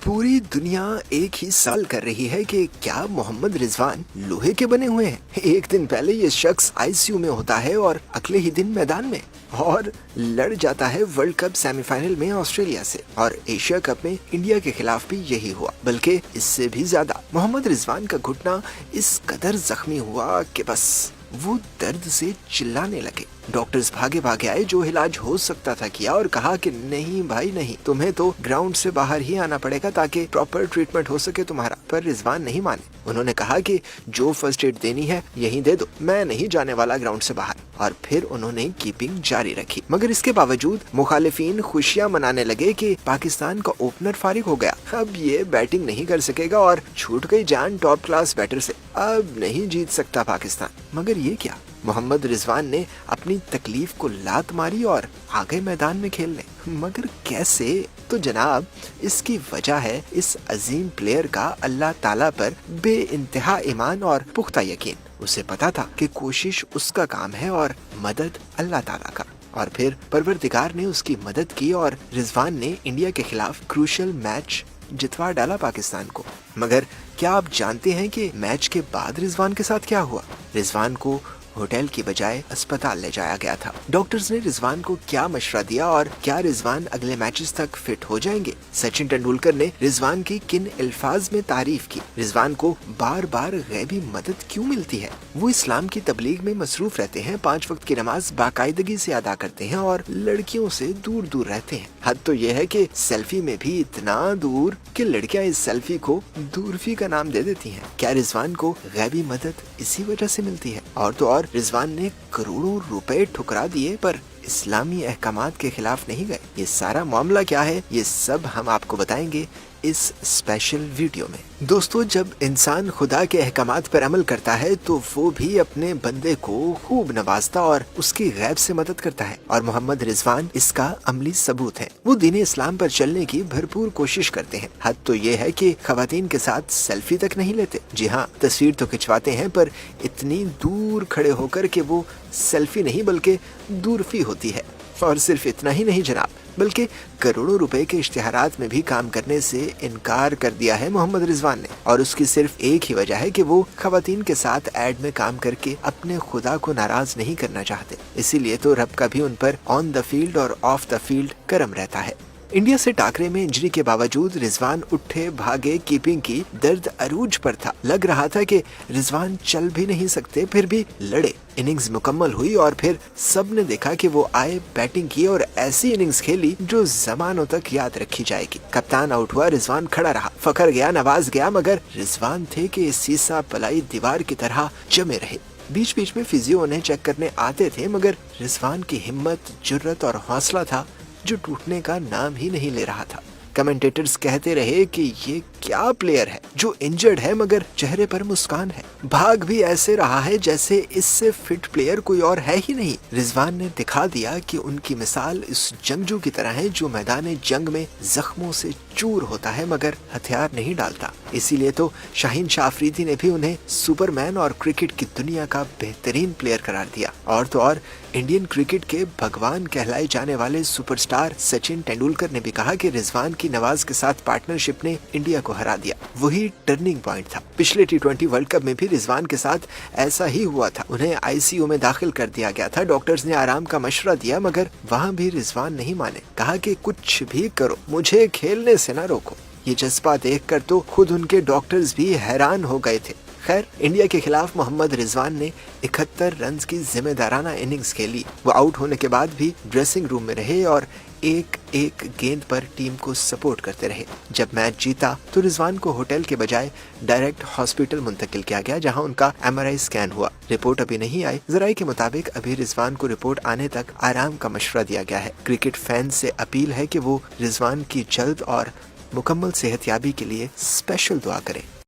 पूरी दुनिया एक ही सवाल कर रही है कि क्या मोहम्मद रिजवान लोहे के बने हुए हैं। एक दिन पहले ये शख्स आईसीयू में होता है और अगले ही दिन मैदान में और लड़ जाता है वर्ल्ड कप सेमीफाइनल में ऑस्ट्रेलिया से। और एशिया कप में इंडिया के खिलाफ भी यही हुआ, बल्कि इससे भी ज्यादा। मोहम्मद रिजवान का घुटना इस कदर जख्मी हुआ कि बस वो दर्द से चिल्लाने लगे। डॉक्टर्स भागे भागे आए, जो इलाज हो सकता था किया और कहा कि नहीं भाई नहीं, तुम्हें तो ग्राउंड से बाहर ही आना पड़ेगा ताकि प्रॉपर ट्रीटमेंट हो सके तुम्हारा। पर रिजवान नहीं माने। उन्होंने कहा कि जो फर्स्ट एड देनी है यहीं दे दो, मैं नहीं जाने वाला ग्राउंड से बाहर। और फिर उन्होंने कीपिंग जारी रखी। मगर इसके बावजूद मुखालिफिन खुशियां मनाने लगे कि पाकिस्तान का ओपनर फारिग हो गया, अब ये बैटिंग नहीं कर सकेगा और छूट गई जान टॉप क्लास बैटर से, अब नहीं जीत सकता पाकिस्तान। मगर ये क्या, मोहम्मद रिजवान ने अपनी तकलीफ को लात मारी और आ गए मैदान में खेलने। मगर कैसे? तो जनाब, इसकी वजह है इस अजीम प्लेयर का अल्लाह ताला पर बेइंतहा ईमान और पुख्ता यकीन। उसे पता था कि कोशिश उसका काम है और मदद अल्लाह ताला का। और फिर परवरदिगार ने उसकी मदद की और रिजवान ने इंडिया के खिलाफ क्रूशल मैच जितवा डाला पाकिस्तान को। मगर क्या आप जानते हैं कि मैच के बाद रिजवान के साथ क्या हुआ? रिजवान को होटल की बजाय अस्पताल ले जाया गया था। डॉक्टर्स ने रिजवान को क्या मशवरा दिया और क्या रिजवान अगले मैचेस तक फिट हो जाएंगे? सचिन तेंदुलकर ने रिजवान की किन अल्फाज में तारीफ की? रिजवान को बार बार गैबी मदद क्यों मिलती है? वो इस्लाम की तबलीग में मसरूफ रहते हैं, 5 वक्त की नमाज बाकायदगी से अदा करते हैं और लड़कियों से दूर दूर रहते हैं। हद तो ये है कि सेल्फी में भी इतना दूर कि लड़कियां इस सेल्फी को दूरफी का नाम दे देती हैं। क्या रिजवान को गैबी मदद इसी वजह से मिलती है? और तो और रिजवान ने करोड़ों रुपए ठुकरा दिए पर इस्लामी अहकामात के खिलाफ नहीं गए। ये सारा मामला क्या है, ये सब हम आपको बताएंगे इस स्पेशल वीडियो में। दोस्तों, जब इंसान खुदा के अहकामात पर अमल करता है तो वो भी अपने बंदे को खूब नवाजता और उसकी गैब से मदद करता है। और मोहम्मद रिजवान इसका अमली सबूत है। वो दीन इस्लाम पर चलने की भरपूर कोशिश करते हैं। हद तो ये है कि खवातीन के साथ सेल्फी तक नहीं लेते। जी हाँ, तस्वीर तो खिंचवाते हैं पर इतनी दूर खड़े होकर के वो सेल्फी नहीं बल्कि दूरफी होती है। और सिर्फ इतना ही नहीं जनाब, बल्कि करोड़ों रुपए के इश्तिहारात में भी काम करने से इनकार कर दिया है मोहम्मद रिजवान ने। और उसकी सिर्फ एक ही वजह है कि वो खवातीन के साथ एड में काम करके अपने खुदा को नाराज नहीं करना चाहते। इसीलिए तो रब का भी उन पर ऑन द फील्ड और ऑफ द फील्ड करम रहता है। इंडिया से टाकरे में इंजरी के बावजूद रिजवान उठे भागे, कीपिंग की, दर्द अरूज पर था। लग रहा था कि रिजवान चल भी नहीं सकते, फिर भी लड़े। इनिंग्स मुकम्मल हुई और फिर सबने देखा कि वो आए, बैटिंग की और ऐसी इनिंग्स खेली जो जमानों तक याद रखी जाएगी। कप्तान आउट हुआ, रिजवान खड़ा रहा, फखर गया, नवाज गया, मगर रिजवान थे कि सीसा पलाई दीवार की तरह जमे रहे। बीच बीच में फिजियो उन्हें चेक करने आते थे, मगर रिजवान की हिम्मत, जुर्रत और हौसला था जो टूटने का नाम ही नहीं ले रहा था। कमेंटेटर्स कहते रहे कि ये क्या प्लेयर है जो इंजर्ड है मगर चेहरे पर मुस्कान है। भाग भी ऐसे रहा है जैसे इससे फिट प्लेयर कोई और है ही नहीं। रिजवान ने दिखा दिया कि उनकी मिसाल इस जंगजू की तरह है जो मैदान जंग में जख्मों से चूर होता है मगर हथियार नहीं डालता। इसीलिए तो शाहीन शाह अफरीदी ने भी उन्हें सुपरमैन और क्रिकेट की दुनिया का बेहतरीन प्लेयर करार दिया। और तो और इंडियन क्रिकेट के भगवान कहलाए जाने वाले सुपरस्टार सचिन तेंदुलकर ने भी कहा कि रिजवान की नवाज के साथ पार्टनरशिप ने इंडिया को हरा दिया। वही टर्निंग पॉइंट था। पिछले T20 वर्ल्ड कप में भी रिजवान के साथ ऐसा ही हुआ था। उन्हें आईसीयू में दाखिल कर दिया गया था। डॉक्टर्स ने आराम का मशवरा दिया मगर वहाँ भी रिजवान नहीं माने। कहा कि कुछ भी करो, मुझे खेलने से ना रोको। ये जज्बा देखकर तो खुद उनके डॉक्टर्स भी हैरान हो गए थे। खैर, इंडिया के खिलाफ मोहम्मद रिजवान ने 71 रन की जिम्मेदाराना इनिंग्स खेली। वो आउट होने के बाद भी ड्रेसिंग रूम में रहे और एक एक गेंद पर टीम को सपोर्ट करते रहे। जब मैच जीता तो रिजवान को होटल के बजाय डायरेक्ट हॉस्पिटल मुंतकिल किया गया, जहां उनका MRI स्कैन हुआ। रिपोर्ट अभी नहीं आई। जराये के मुताबिक अभी रिजवान को रिपोर्ट आने तक आराम का मशवरा दिया गया है। क्रिकेट फैंस से अपील है कि वो रिजवान की जल्द और मुकम्मल सेहतयाबी के लिए स्पेशल दुआ करें।